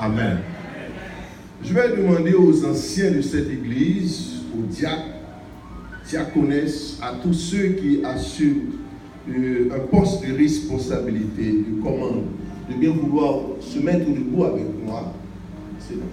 Amen. Je vais demander aux anciens de cette église, aux diacres, diaconesses, à tous ceux qui assument un poste de responsabilité, de commande, de bien vouloir se mettre debout avec moi. C'est bon.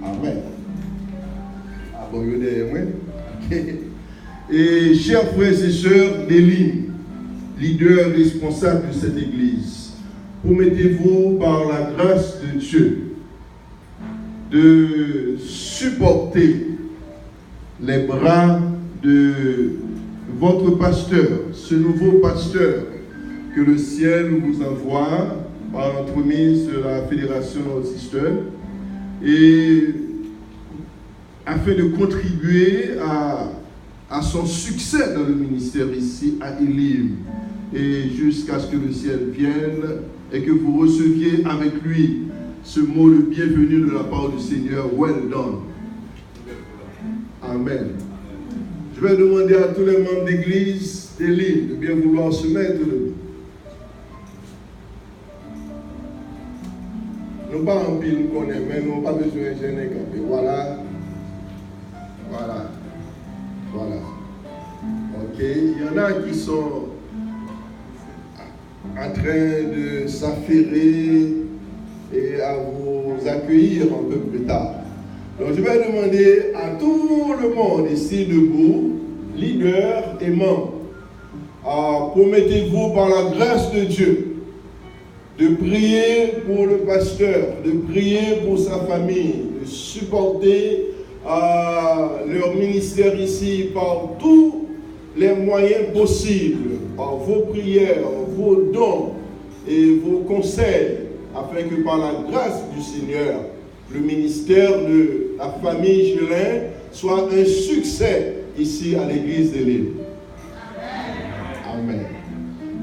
Amen. Ah bon, vous êtes moi? Ok. Et chers frères et sœurs d'Élim, leaders responsables de cette église, promettez-vous par la grâce de Dieu de supporter les bras de votre pasteur, ce nouveau pasteur que le ciel vous envoie par l'entremise de la Fédération Nord-Sister, et afin de contribuer à son succès dans le ministère ici à Élim, et jusqu'à ce que le ciel vienne et que vous receviez avec lui ce mot de bienvenue de la part du Seigneur. Well done. Amen. Je vais demander à tous les membres d'église d'Élim de bien vouloir se mettre debout. Nous pas en pile, nous connaissons, mais nous n'avons pas besoin de gêner camper. Voilà. Voilà. Voilà. Ok. Il y en a qui sont en train de s'affairer et à vous accueillir un peu plus tard. Donc je vais demander à tout le monde ici debout, leaders et membres, promettez-vous par la grâce de Dieu de prier pour le pasteur, de prier pour sa famille, de supporter leur ministère ici par tous les moyens possibles, par vos prières, vos dons et vos conseils, afin que par la grâce du Seigneur, le ministère de la famille Gelin soit un succès ici à l'église d'Élim. Amen.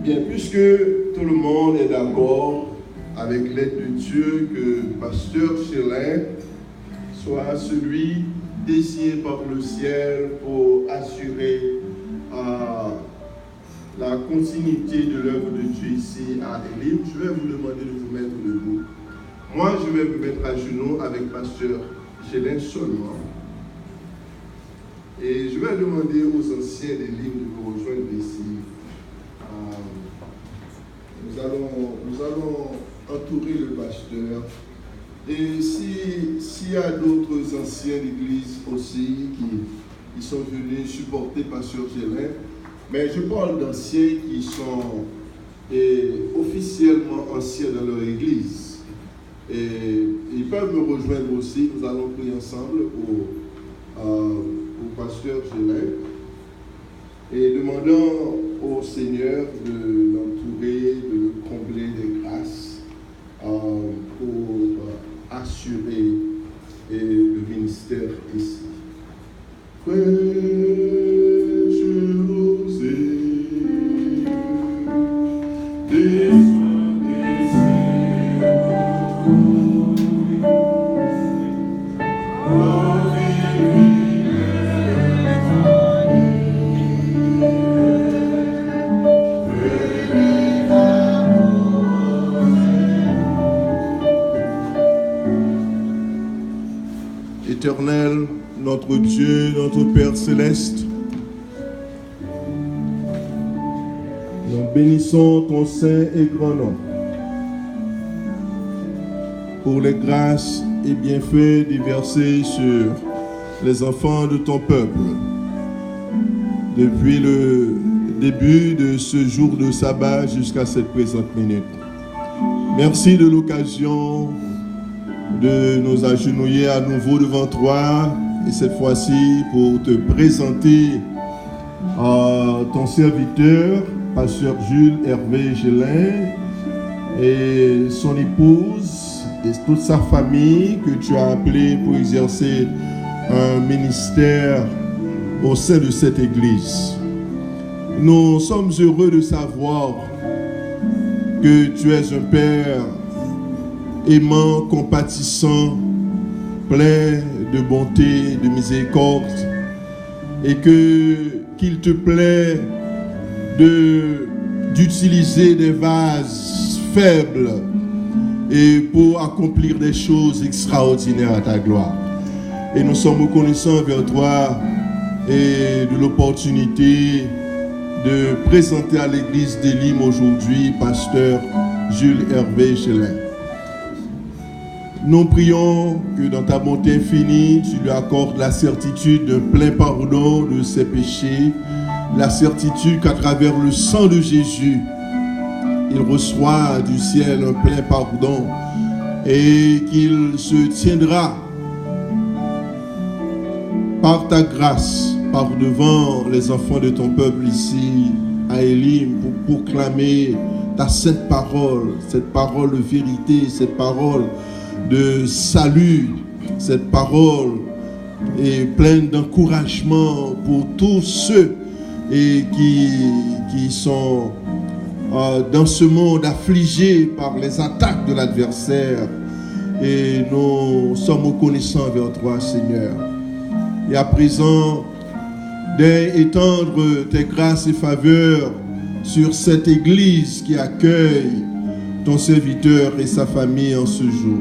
Bien, puisque tout le monde est d'accord avec l'aide de Dieu que pasteur Gelin soit celui désigné par le ciel pour assurer la continuité de l'œuvre de Dieu ici à Élim, je vais vous demander de vous mettre debout. Moi, je vais me mettre à genoux avec pasteur Gelin seulement. Et je vais demander aux anciens d'Élim de vous rejoindre ici. Nous allons entourer le pasteur. Et s'il y a d'autres anciens d'église aussi qui sont venus supporter pasteur Gelin, mais je parle d'anciens qui sont officiellement anciens dans leur église. Et ils peuvent me rejoindre aussi. Nous allons prier ensemble pour pasteur Gelin. Et demandant au Seigneur de l'entourer, de le combler des grâces pour assurer le ministère ici. Éternel, notre Dieu, notre Père céleste, nous bénissons ton saint et grand nom pour les grâces et bienfaits déversés sur les enfants de ton peuple depuis le début de ce jour de sabbat jusqu'à cette présente minute. Merci de l'occasion de nous agenouiller à nouveau devant toi, et cette fois-ci pour te présenter ton serviteur, pasteur Jules Hervé Gelin, et son épouse et toute sa famille que tu as appelé pour exercer un ministère au sein de cette église. Nous sommes heureux de savoir que tu es un Père aimant, compatissant, plein de bonté, de miséricorde, et qu'il te plaît d'utiliser des vases faibles et pour accomplir des choses extraordinaires à ta gloire. Et nous sommes reconnaissants envers toi et de l'opportunité de présenter à l'église d'Elim aujourd'hui, pasteur Jules Hervé Chelin. Nous prions que dans ta bonté infinie, tu lui accordes la certitude d'un plein pardon de ses péchés, la certitude qu'à travers le sang de Jésus, il reçoit du ciel un plein pardon et qu'il se tiendra par ta grâce, par devant les enfants de ton peuple ici à Elim pour proclamer ta sainte parole, cette parole de vérité, cette parole de salut, cette parole est pleine d'encouragement pour tous ceux qui sont dans ce monde affligé par les attaques de l'adversaire. Et nous sommes reconnaissants vers toi, Seigneur. Et à présent, d'étendre tes grâces et faveurs sur cette église qui accueille ton serviteur et sa famille en ce jour.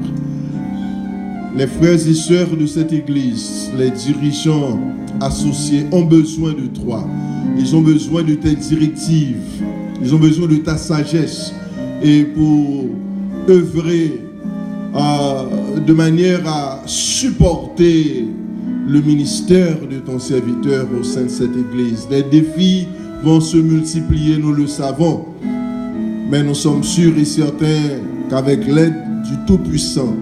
Les frères et sœurs de cette église, les dirigeants associés ont besoin de toi. Ils ont besoin de tes directives. Ils ont besoin de ta sagesse et pour œuvrer de manière à supporter le ministère de ton serviteur au sein de cette église. Les défis vont se multiplier, nous le savons, mais nous sommes sûrs et certains qu'avec l'aide du Tout-Puissant,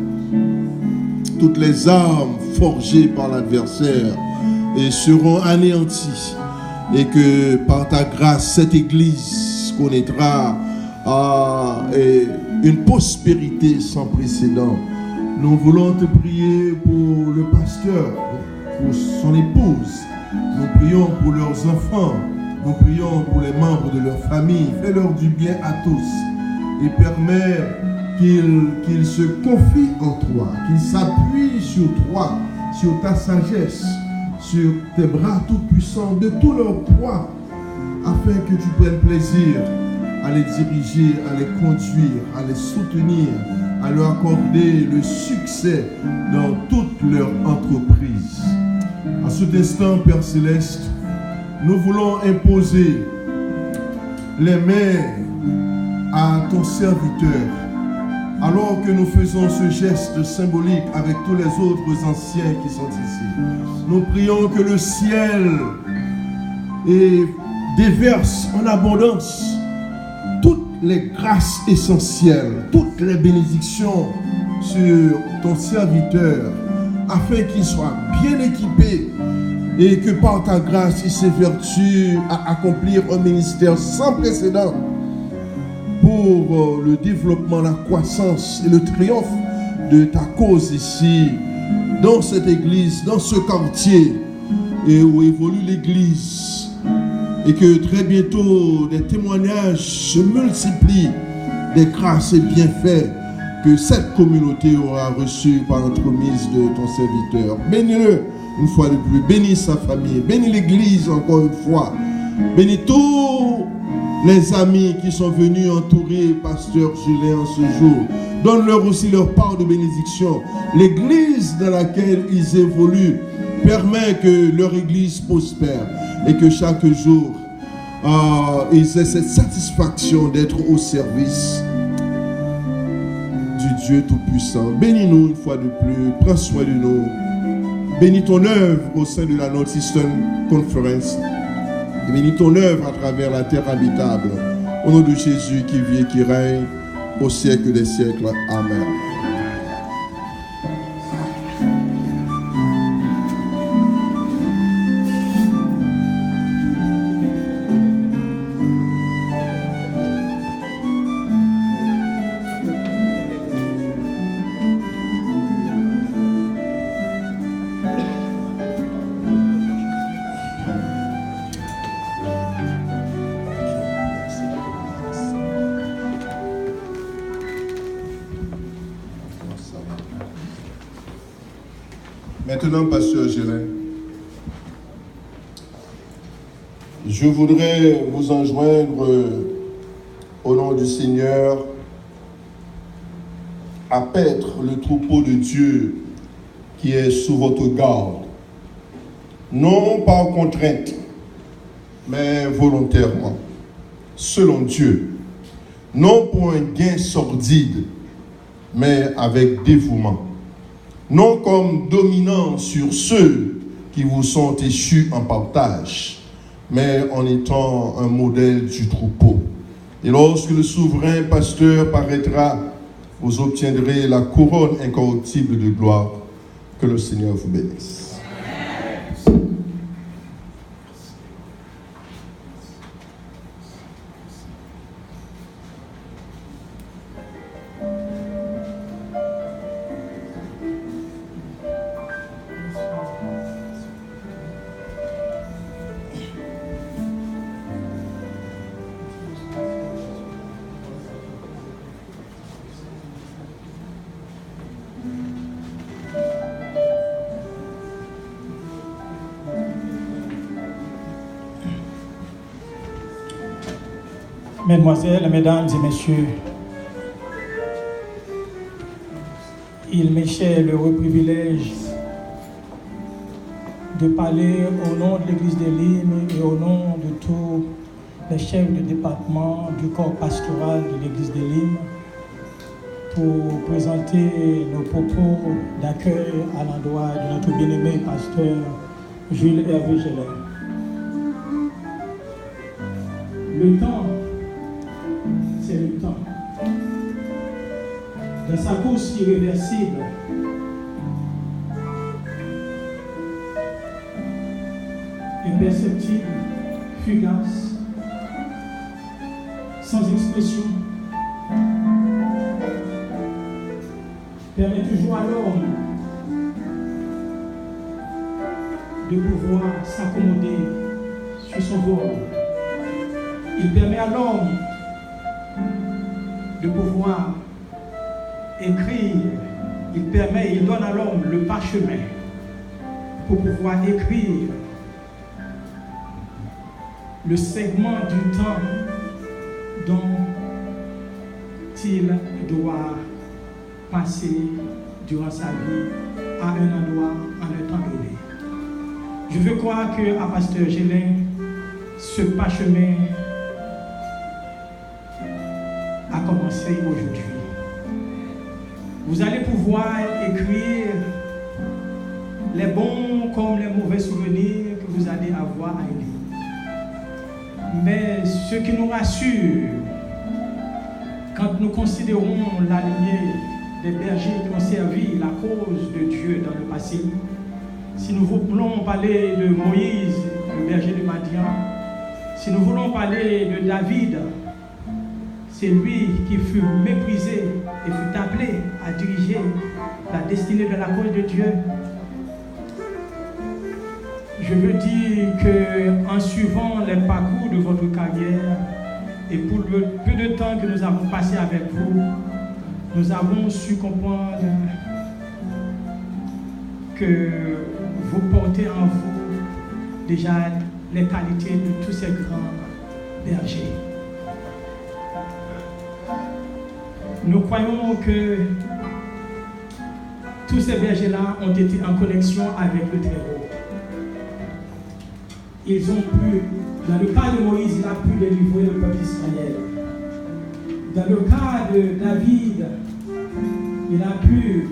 toutes les armes forgées par l'adversaire seront anéanties et que par ta grâce, cette église connaîtra une prospérité sans précédent. Nous voulons te prier pour le pasteur, pour son épouse. Nous prions pour leurs enfants. Nous prions pour les membres de leur famille. Fais-leur du bien à tous et permets qu'ils se confient en toi, qu'ils s'appuient sur toi, sur ta sagesse, sur tes bras tout-puissants, de tout leur poids, afin que tu prennes plaisir à les diriger, à les conduire, à les soutenir, à leur accorder le succès dans toute leur entreprise. À cet instant, Père Céleste, nous voulons imposer les mains à ton serviteur, alors que nous faisons ce geste symbolique avec tous les autres anciens qui sont ici. Nous prions que le ciel déverse en abondance toutes les grâces essentielles, toutes les bénédictions sur ton serviteur, afin qu'il soit bien équipé et que par ta grâce, il s'évertue à accomplir un ministère sans précédent pour le développement, la croissance et le triomphe de ta cause ici, dans cette église, dans ce quartier et où évolue l'église. Et que très bientôt, des témoignages se multiplient, des grâces et bienfaits que cette communauté aura reçus par l'entremise de ton serviteur. Bénis-le une fois de plus, bénis sa famille, bénis l'église encore une fois, bénis tous les amis qui sont venus entourer Pasteur Julien en ce jour. Donne-leur aussi leur part de bénédiction. L'église dans laquelle ils évoluent permet que leur église prospère et que chaque jour, ils aient cette satisfaction d'être au service du Dieu Tout-Puissant. Bénis-nous une fois de plus, prends soin de nous. Bénis ton œuvre au sein de la Northeastern Conference. Et bénis ton œuvre à travers la terre habitable. Au nom de Jésus qui vit et qui règne au siècle des siècles. Amen. Maintenant, Pasteur Gélin, je voudrais vous enjoindre au nom du Seigneur à paître le troupeau de Dieu qui est sous votre garde, non par contrainte, mais volontairement, selon Dieu, non pour un gain sordide, mais avec dévouement, non comme dominant sur ceux qui vous sont échus en partage, mais en étant un modèle du troupeau. Et lorsque le souverain pasteur paraîtra, vous obtiendrez la couronne incorruptible de gloire. Que le Seigneur vous bénisse. Mesdemoiselles, Mesdames et Messieurs, il m'est cher l'heureux privilège de parler au nom de l'Église des Limes et au nom de tous les chefs de département du corps pastoral de l'Église des Limes pour présenter nos propos d'accueil à l'endroit de notre bien-aimé pasteur Jules Hervé Geller. Le temps, c'est le temps. Dans sa course irréversible, imperceptible, fugace, sans expression, permet toujours à l'homme de pouvoir s'accommoder sur son vol. Il permet à l'homme de pouvoir écrire, il donne à l'homme le parchemin pour pouvoir écrire le segment du temps dont il doit passer durant sa vie à un endroit, en un temps donné. Je veux croire qu'à Pasteur Gélin, ce parchemin a commencé aujourd'hui. Vous allez pouvoir écrire les bons comme les mauvais souvenirs que vous allez avoir à lui. Mais ce qui nous rassure, quand nous considérons la lignée des bergers qui ont servi la cause de Dieu dans le passé, si nous voulons parler de Moïse, le berger de Madian, si nous voulons parler de David, c'est lui qui fut méprisé et fut appelé à diriger la destinée de la cause de Dieu. Je veux dire qu'en suivant les parcours de votre carrière et pour le peu de temps que nous avons passé avec vous, nous avons su comprendre que vous portez en vous déjà les qualités de tous ces grands bergers. Nous croyons que tous ces bergers-là ont été en connexion avec le Très-Haut. Ils ont pu, dans le cas de Moïse, il a pu délivrer le peuple d'Israël. Dans le cas de David, il a pu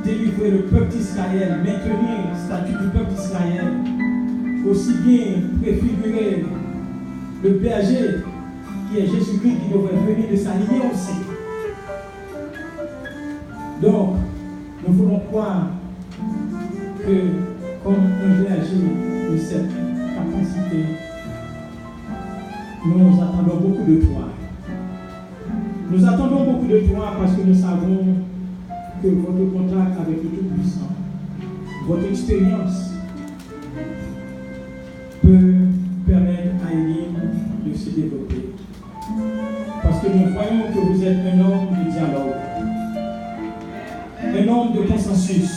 délivrer le peuple d'Israël, maintenir le statut du peuple d'Israël, aussi bien préfigurer le berger qui est Jésus-Christ qui devrait venir de sa lignée aussi. Donc, nous voulons croire que, comme un berger de cette capacité, nous attendons beaucoup de toi. Nous attendons beaucoup de toi parce que nous savons que votre contact avec le Tout-Puissant, votre expérience peut permettre à Elim de se développer. Parce que nous croyons que vous êtes un homme de dialogue, un homme de consensus.